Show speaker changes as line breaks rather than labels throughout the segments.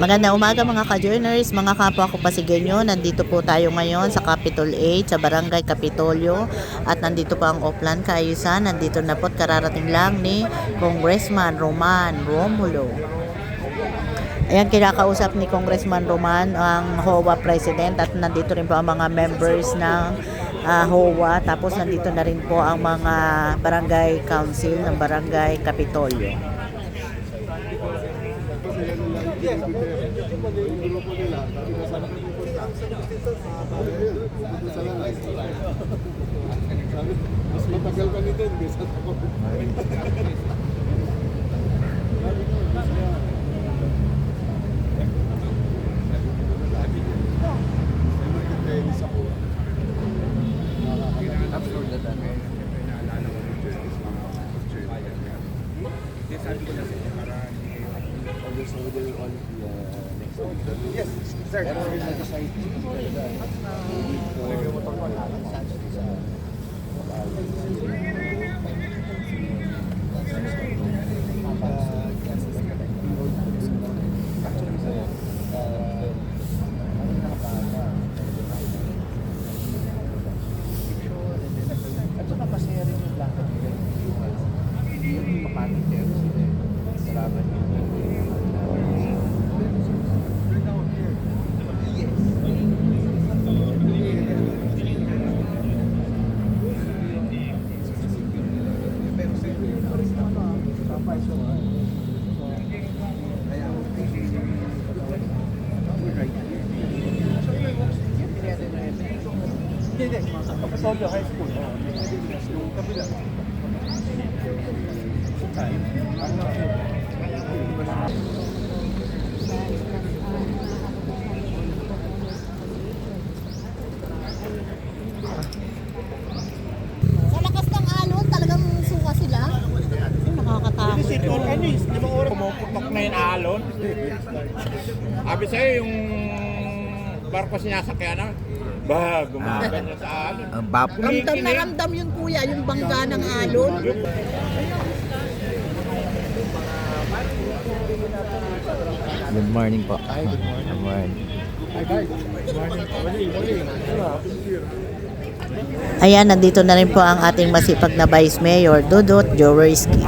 Magandang umaga mga ka-journers, mga kapwa ko Pasigueño. Nandito po tayo ngayon sa Capitol 8, sa Barangay Kapitolyo. At nandito po ang Oplan Kaayusan. Nandito na po at kararating lang ni Congressman Roman Romulo. Ayan, kinakausap ni Congressman Roman ang HOA President at nandito rin po ang mga members ng HOA. Tapos nandito na rin po ang mga Barangay Council ng Barangay Kapitolyo.
Mas matagal ka nito, bisa ako. Yes, sir. Kapitolyo High School. Yung kabila.
Sa lakas ng alon, talagang suka sila.
Nakakatakot.
Kasi ito, ano is, 5 oras. Pumuputok na yung alon. Sabi sa'yo, yung barko sinasakyan na, gumaganyan sa alon.
Ramdam na ramdam yun kuya, yung bangga ng alon.
Good morning po. Good morning.
Ayan, nandito na rin po ang ating masipag na Vice Mayor, Dudut Jaworski.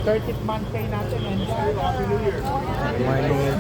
30th month pay natin and Happy New Year.
Good morning.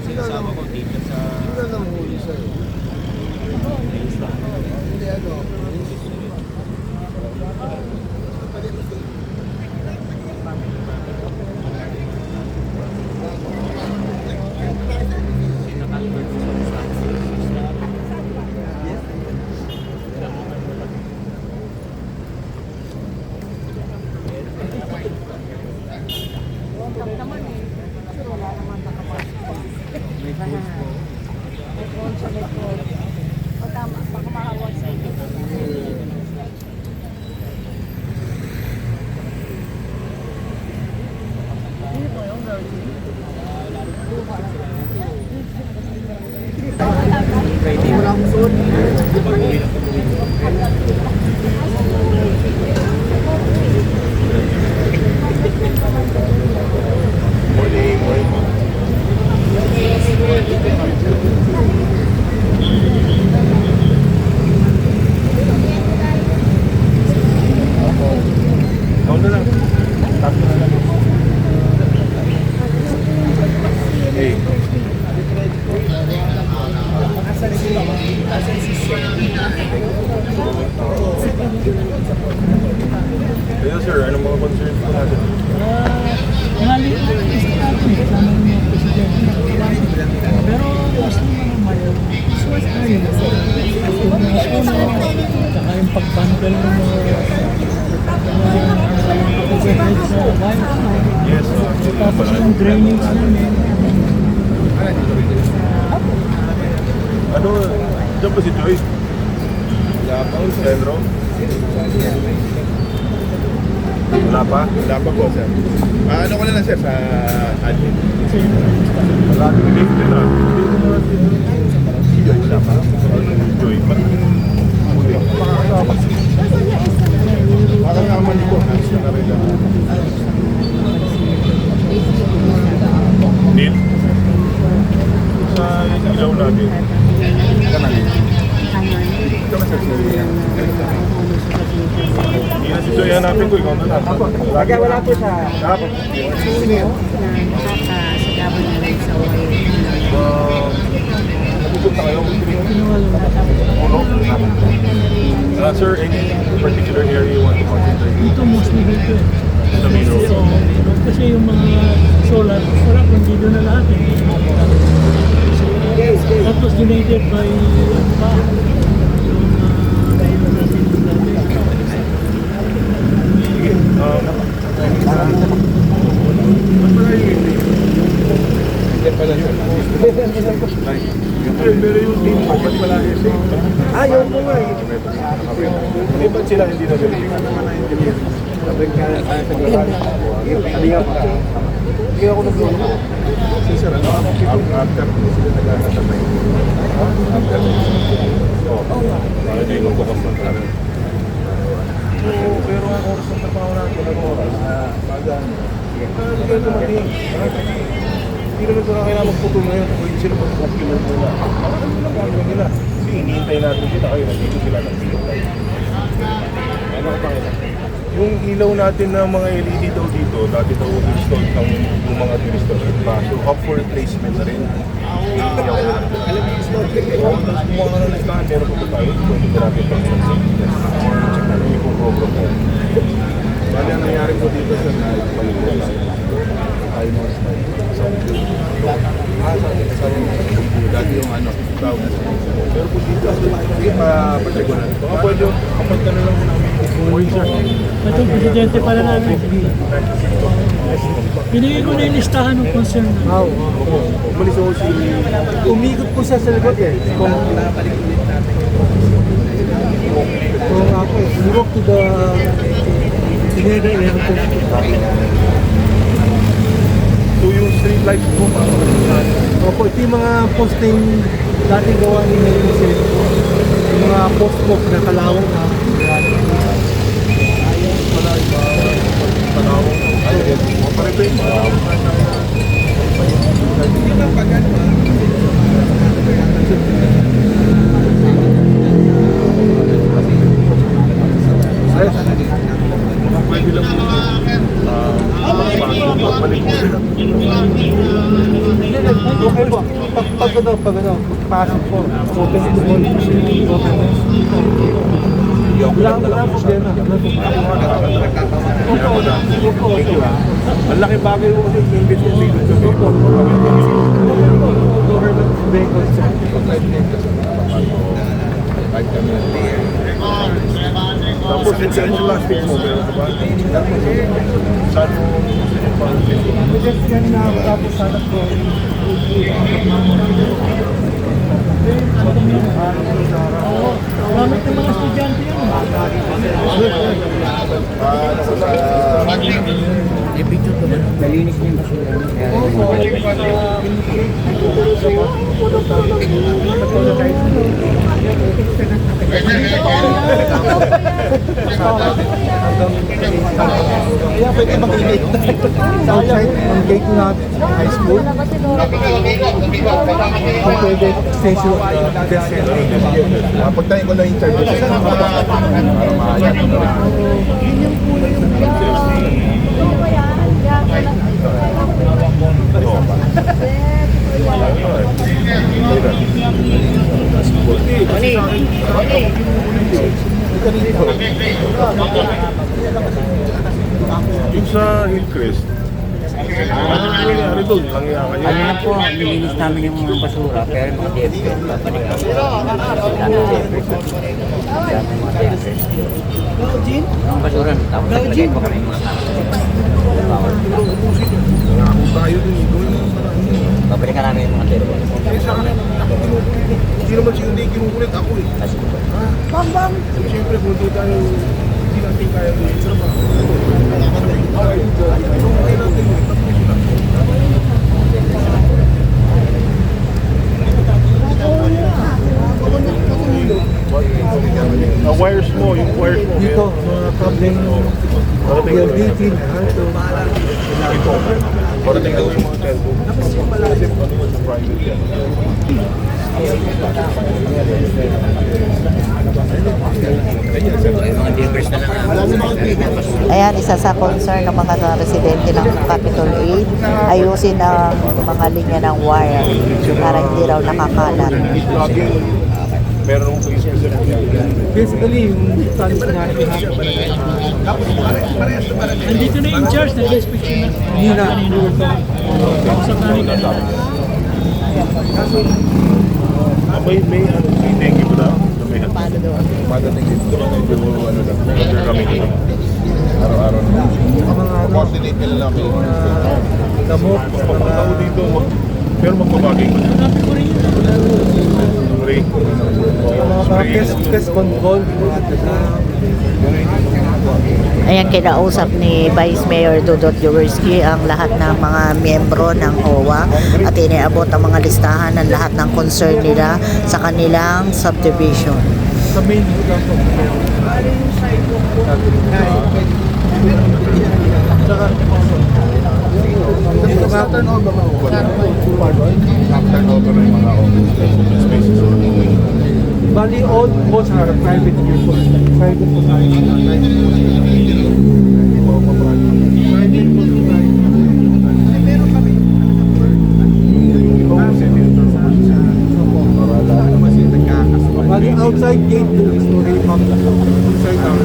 Sinasama ko dito sa... Sila nang huli sa'yo. Hindi ano.
O tama, baka mahawag sa iyo.
Tatlo na lang.
pag-bundle ng mga
Yes,
tapos yung drainage namin.
ano, dyan ba si Joy? Wala pa, Pedro? Wala pa? Wala pa po, sir. Ano ko na lang, sir, sa admin. Marami na lift din, Si Joy, wala pa? Joy, ba't huli? Parang naman ko, nasa na rin lang. Neil? Sa ilaw natin. Hindi na si Joy hanapin ko, ikaw na lang. Lagi wala po sa... Dapat.
Nakakasagaban na rin sa way.
Nagupunta kayo? Puno? Sir, any particular area you want to concentrate?
Dito mostly dito eh.
Sa Miro?
Kasi yung mga solar, wala kung dito na lahat eh. Tapos donated by ano pa, yung kailan natin yung dati.
Sige. Pero yung team mo, ba't wala kasi? Yun po nga. Eh, ba't sila hindi nagaling? Hindi ako nag-ulo. Sir, after sila nag-aasabay. Para di ko bukas na tayo. Pero ang oras ng trabaho natin, ang oras, hindi kayo tumating. Hindi naman ito na kailangan magputol ngayon. Pwede sila magpapakilala nila. Ano lang gagawin nila? Kasi hinihintay natin kita kayo. Nandito sila nagpilitay. Ano ka pakita? Yung ilaw natin na mga LED daw dito, dati daw installed ng yung mga turistor. So, up for replacement na rin. Ayaw na. Alam mo, installed ka kayo. Kung mga ka na listahan, meron pa tayo. Pwede ka natin pag-check natin yung program mo. Bali, ang nangyari ko dito sa palimutan tayo mo style. Dati yung ano, tawag. Pero po dito, sige pa-check ko na. Baka pwede yung kapag ka na lang namin.
Ito, presidente pala namin. Binigay ko na yung listahan ng concern na.
Umalis ako si...
Umikot po siya sa likod eh. Kung ako eh, we walk to the Pineda Airport.
So yung street lights po,
Opo, ito yung mga post na yung dating gawa ni Mayor Silip. Yung mga post-post na kalawang na.
pwede lang po balik po sila.
Okay po. Pag pasok po. Open to all. Wala problema.
Thank you. Ang laki bagay mo kasi yung invite ko dito sa people.
Government vehicles.
Tapos yung plastic mo, meron ka ba? Saan mo gusto yung plastic?
Just yan na tapos sana po.
Gamit ng mga estudyante yan.
Kaya pwede makinig. Outside, ang gate na high school. Kung pwede, extension of the death center.
Pagtayin ko lang yung charge para maayat ko na rin. Yung sa Hillcrest, ano nangyari? nangyari doon? Langya kayo.
Ano na po, nilinis namin yung mga basura, pero yung mga DFS, babalik ako. Dami DFS. Dami mga DFS. Yung basura, tapos naglagay pa kami mga bawal.
Nangako tayo dun. Gawin mo ang paraan mo.
Babalikan namin yung mga DFS.
Eh, sa akin, hindi naman siya hindi kinukulit ako eh.
Bang bang!
Siyempre, kung hindi tayo, hindi natin kaya gawin sa mga. Okay natin. Wires mo, yung wires mo.
Dito, mga kableng PLDT na.
Ito. Parating na yung mga telco. Kasi ano yun sa private yan.
Yung mga DFS na lang.
Ayan, isa sa concern ng mga residente ng Capitol 8, ayusin ang mga linya ng wire para hindi raw nakakalat.
Laging meron akong specific.
Basically, yung status nga
Nandito na in charge, nag-inspection na.
Hindi na.
Sa kanina na.
May dengue ba na? May padating dito. Medyo ano lang. Under kami dito. Araw-araw na. Coordinate nila lang kami.
lamok,
Pagpapatao dito. Pero magbabagay pa.
Hanapin ko rin yun.
Ray.
mga pest control, mga taga.
Ayan, kinausap ni Vice Mayor Dudot Jaworski ang lahat ng mga miyembro ng OWA at iniabot ang mga listahan ng lahat ng concern nila sa kanilang subdivision.
Sa main lugar po.
Dito ka turnover ba ako? Turnover ng mga open spaces.
Bali, all both are private here po. Private po tayo. Private po tayo. Bali, outside gate 2 is to remap. Inside our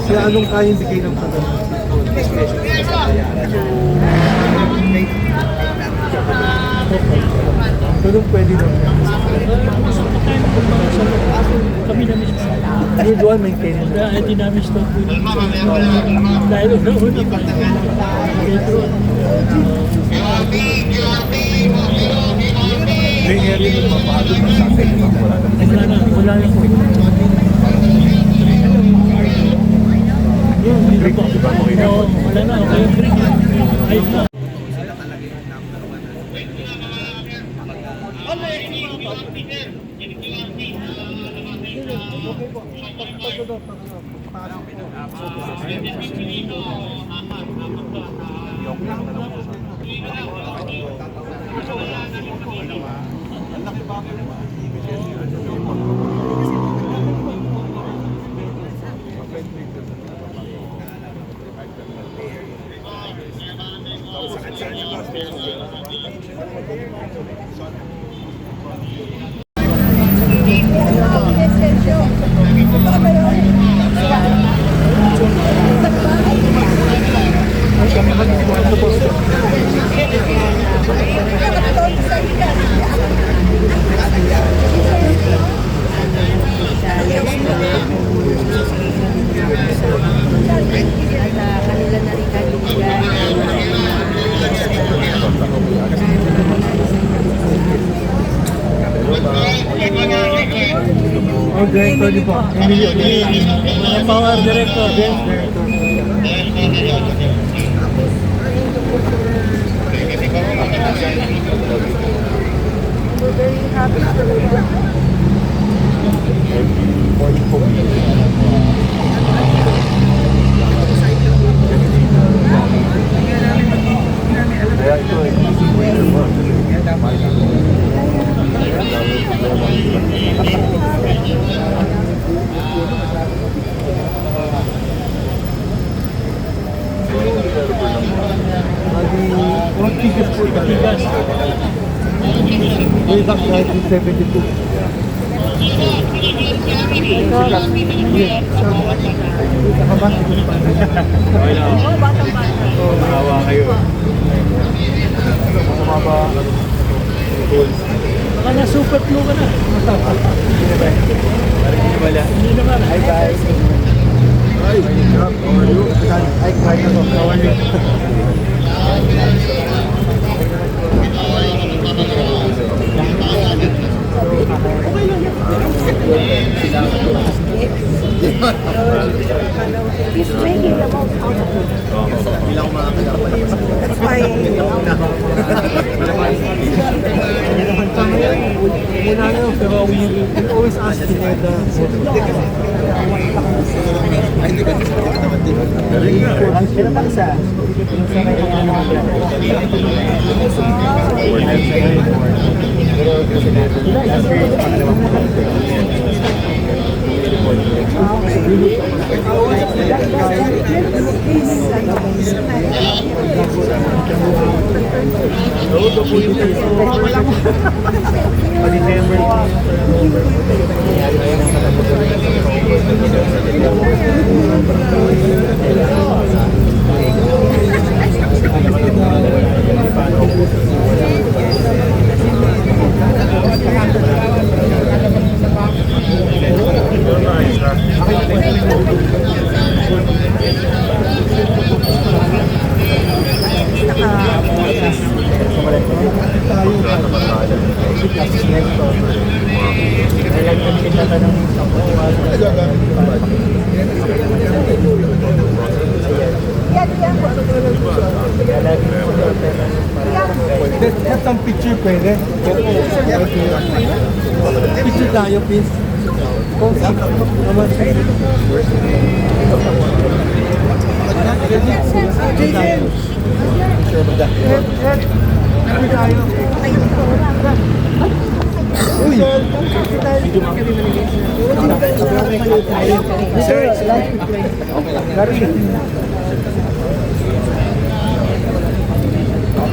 Siya anong kayang bigay ng pagkakas? Pero pwede naman.
Kami na mismo.
Usual maintenance.
Kaya hindi namin stop po. Dahil una-una pa. Ito.
May area ng mapahalo ng sakay.
Wala na po.
Break mo ba mo ina?
Wala na. Okay, break. Ayos na.
Kanila na rin kanila.
Oh, director di ba? Emilio.
Mga power director.
Kaya ito ay
way back 1972.
Maawa kayo.
Baka na super flu ka na. Hindi naman.
Hi guys. Hi, how are you? Hi, how are you? Muna na, pero we always ask Pineda. Have some picture pwede? Picture tayo please. Uy!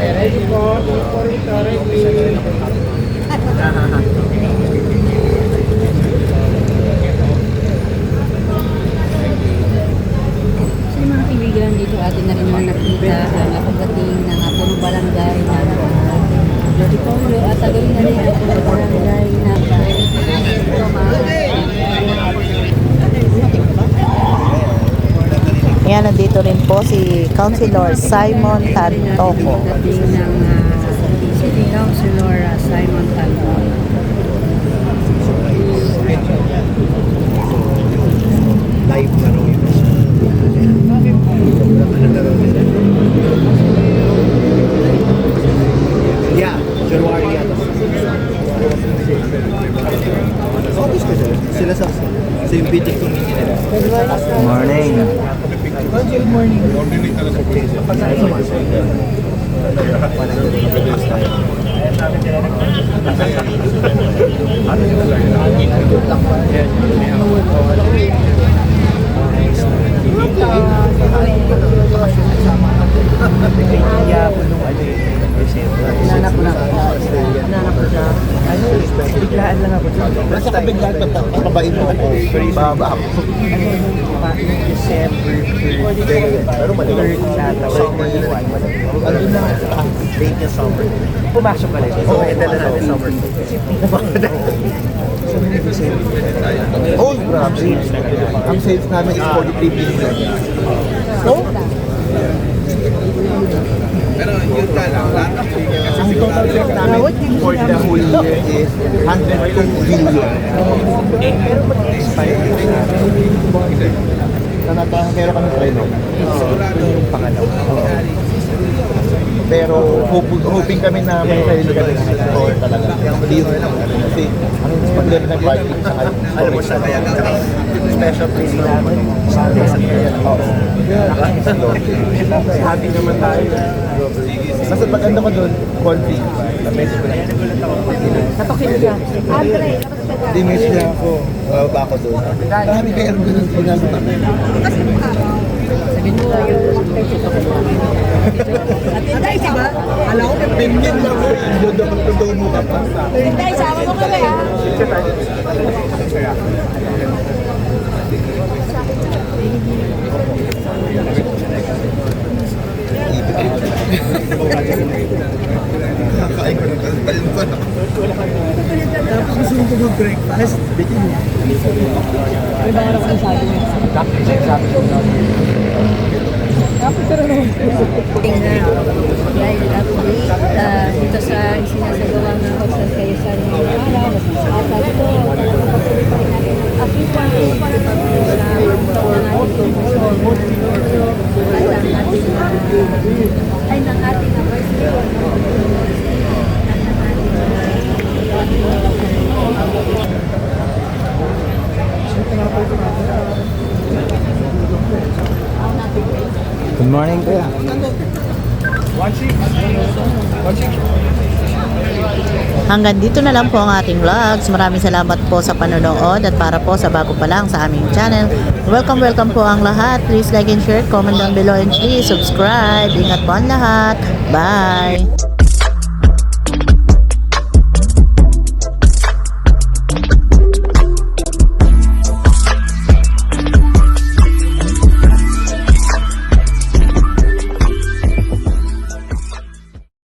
Ready po?
So yung mga kaibigan dito atin na rin naman nakita ang pagdating ng Puno Barangay na Doritorio at tagaling na rin ang Puno Barangay na
Yan, nandito rin po si Councilor Simon Tantoco.
pagdating ng City Councilor Simon Tanto.
Live na raw yun. Yeah, January yata. August kasi. Sila sa same meeting to meeting nila.
Morning.
Good morning.
Nanap ko siya. Ano, biglaan lang ako.
Basta ka biglaan papabain mo ako. Baba ako.
December 3rd.
Pero mali. Summer yun. Andun na. Date yung summer.
Pumasok ka rin.
Oo, dala natin summer. Oh, grabe. Ang sales namin is 43 billion. Oh? Ang total sales namin for the whole year is 102 billion.
Pero mag-expire
Meron kami treno. Yung pangalawa. Pero hoping kami na may sarili kami ng store talaga. Hindi yun lang. Kasi ang pag-level ng parking sa alam mo siya kaya special place namin. Happy naman tayo. Basta pag-anda ko doon, config. Na-message ko na.
Katokin niya. Andre,
Di-message niya ako. Bababa ako doon. Marami kayo doon. Ginagawa namin.
sabihin mo yung
At hindi, diba? Alam ko,
Ganyan lang mo. Dodo ka pa.
Hindi, sama mo kami ha.
Kakain ko ng kalbalin pa.
Tapos gusto mo mag-breakfast. May baka ako sabi niya.
Dahil update dito sa sinasagawa ng Hotel Kayasan ng araw. At ito, talagang patuloy pa rin natin ang apitan sa ating ay ng ating
Good morning, kuya.
Hanggang dito na lang po ang ating vlogs. Maraming salamat po sa panonood at para po sa bago pa lang sa aming channel. Welcome po ang lahat. Please like and share, comment down below and please subscribe. Ingat po ang lahat. Bye!